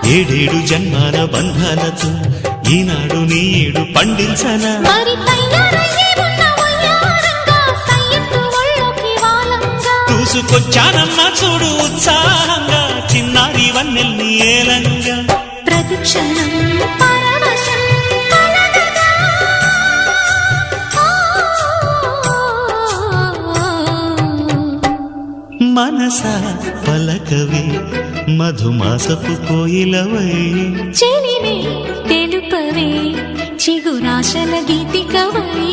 ఏడేడు జన్మాల బంధాలతో ఈనాడు నీడు పండించనా చూసుకొచ్చానమ్మా చూడు ఉత్సాహంగా చిన్నారి వన్నెల్ని ఏలంగా ప్రతిక్షణం మనసా పలకవే మధుమాసపు కోయిలవై చెలిమే తెలుపవే చిగురాశల గీతికవై